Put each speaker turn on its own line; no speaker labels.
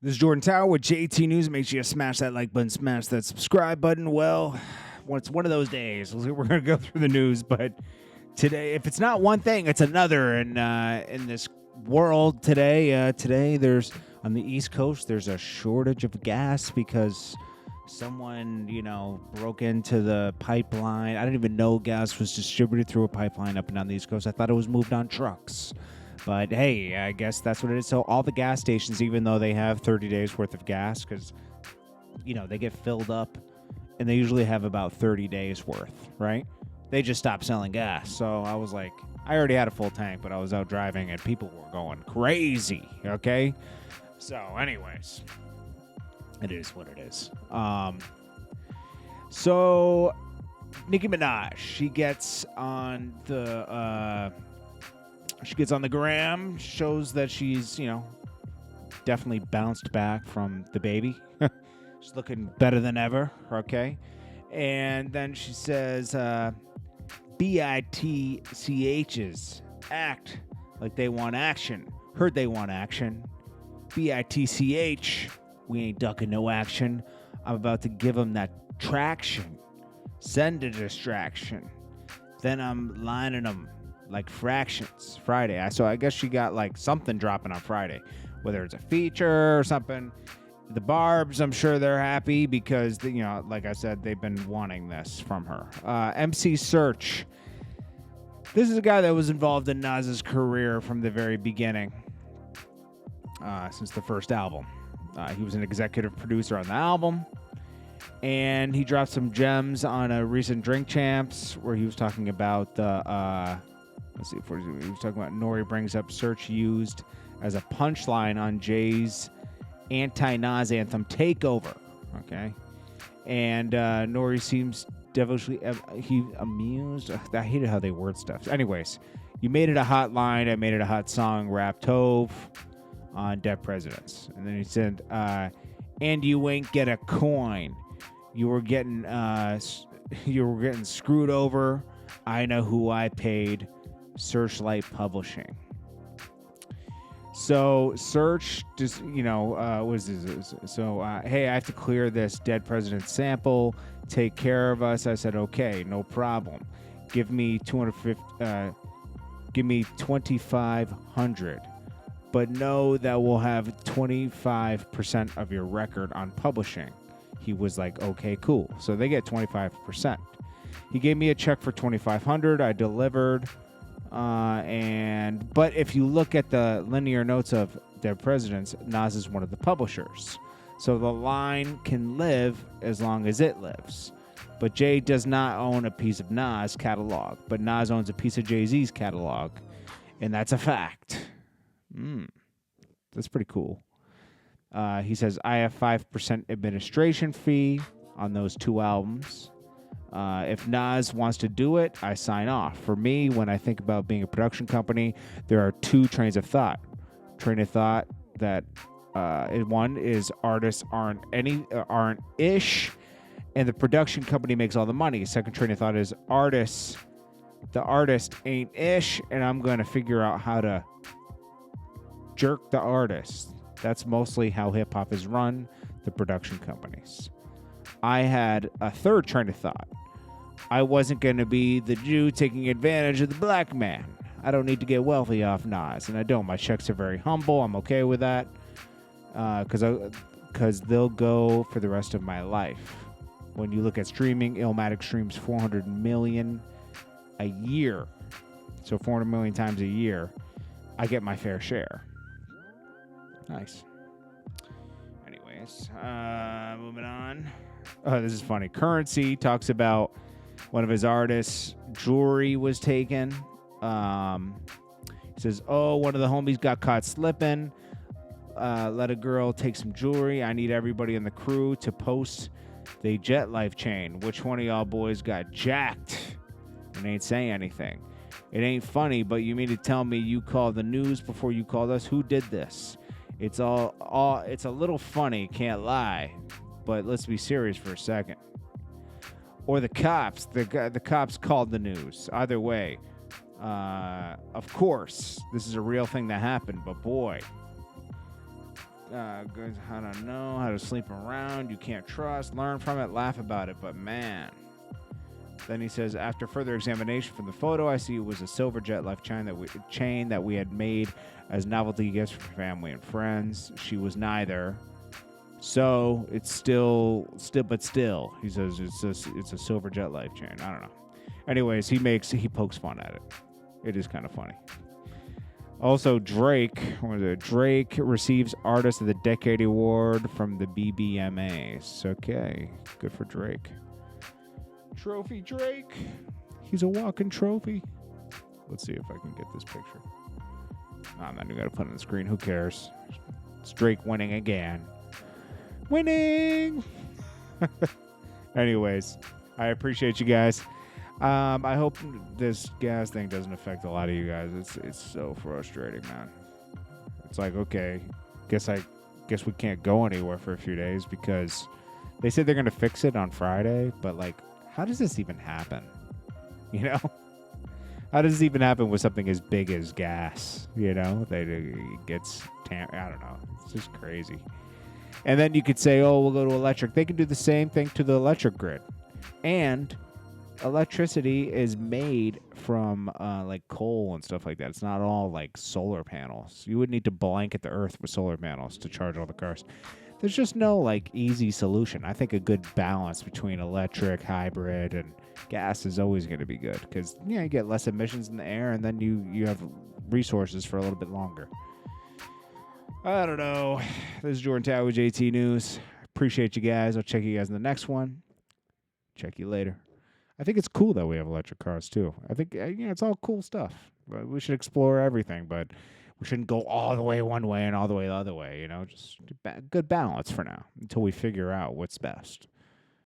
This is Jordan Tower with JT News. Make sure you smash that like button, smash that subscribe button. Well, it's one of those days. We're going to go through the news, but today, if it's not one thing, it's another. And in this world today, there's on the East Coast, there's a shortage of gas because someone, broke into the pipeline. I didn't even know gas was distributed through a pipeline up and down the East Coast. I thought it was moved on trucks. But hey, I guess that's what it is. So all the gas stations, even though they have 30 days worth of gas, because, they get filled up and they usually have about 30 days worth, right? They just stopped selling gas. So I was like, I already had a full tank, but I was out driving and people were going crazy, okay? So anyways, it is what it is. So Nicki Minaj, she gets on the gram, shows that she's, definitely bounced back from the baby. She's looking better than ever, okay? And then she says, BITCHs act like they want action. Heard they want action. BITCH, we ain't ducking no action. I'm about to give them that traction. Send a distraction. Then I'm lining them like fractions Friday. So I guess she got like something dropping on Friday, whether it's a feature or something. The Barbs, I'm sure they're happy because, like I said, they've been wanting this from her. MC Search. This is a guy that was involved in Nas's career from the very beginning, since the first album. He was an executive producer on the album, and he dropped some gems on a recent Drink Champs where he was talking about the... Let's see, he was talking about Nori brings up Search used as a punchline on Jay's anti-Nas anthem Takeover. Okay. And Nori seems devilishly amused. I hated how they word stuff. Anyways, you made it a hot line. I made it a hot song. Rap Tove on Dead Presidents. And then he said, and you ain't get a coin. You were getting screwed over. I know who I paid. Searchlight Publishing. So Search just, what is this? So, hey, I have to clear this Dead President sample. Take care of us. I said, okay, no problem. Give me $2,500. But know that we'll have 25% of your record on publishing. He was like, okay, cool. So they get 25%. He gave me a check for $2,500. I delivered. But if you look at the linear notes of their presidents, Nas is one of the publishers. So the line can live as long as it lives. But Jay does not own a piece of Nas' catalog, but Nas owns a piece of Jay-Z's catalog, and that's a fact. That's pretty cool. He says, I have 5% administration fee on those two albums. If Nas wants to do it, I sign off. For me, when I think about being a production company, there are two trains of thought. Train of thought that one is artists aren't ish, and the production company makes all the money. Second train of thought is the artist ain't ish, and I'm going to figure out how to jerk the artist. That's mostly how hip hop is run, the production companies. I had a third train of thought. I wasn't going to be the Jew taking advantage of the black man. I don't need to get wealthy off Nas, and I don't. My checks are very humble. I'm okay with that because they'll go for the rest of my life. When you look at streaming, Illmatic streams 400 million a year. So 400 million times a year, I get my fair share. Nice. Anyways, moving on. Oh, this is funny. Currency talks about one of his artists' jewelry was taken. He says, one of the homies got caught slipping. Let a girl take some jewelry. I need everybody in the crew to post the Jet Life chain. Which one of y'all boys got jacked? And ain't saying anything. It ain't funny, but you mean to tell me you called the news before you called us? Who did this? It's it's a little funny, can't lie. But let's be serious for a second. Or the cops. The cops called the news. Either way. Of course, this is a real thing that happened, but boy, I don't know how to sleep around. You can't trust. Learn from it. Laugh about it. But man. Then he says, after further examination from the photo, I see it was a silver Jet Life chain that we had made as novelty gifts for family and friends. She was neither. So it's still. He says it's a silver Jet Life chain. I don't know. Anyways, he pokes fun at it. It is kind of funny. Also, Drake receives Artist of the Decade award from the BBMAs. Okay, good for Drake. Trophy Drake. He's a walking trophy. Let's see if I can get this picture. I'm not even going to put it on the screen. Who cares? It's Drake winning again. Winning! Anyways, I appreciate you guys. I hope this gas thing doesn't affect a lot of you guys. It's so frustrating, man. It's like, okay, guess we can't go anywhere for a few days because they said they're going to fix it on Friday, but like, how does this even happen? You know? How does this even happen with something as big as gas? You know? I don't know. It's just crazy. And then you could say, oh, we'll go to electric. They can do the same thing to the electric grid. And electricity is made from like coal and stuff like that. It's not all like solar panels. You would need to blanket the earth with solar panels to charge all the cars. There's just no like easy solution. I think a good balance between electric, hybrid, and gas is always going to be good because you get less emissions in the air, and then you have resources for a little bit longer. I don't know. This is Jordan Tower with JT News. Appreciate you guys. I'll check you guys in the next one. Check you later. I think it's cool that we have electric cars too. I think it's all cool stuff. We should explore everything, but we shouldn't go all the way one way and all the way the other way. Just good balance for now until we figure out what's best.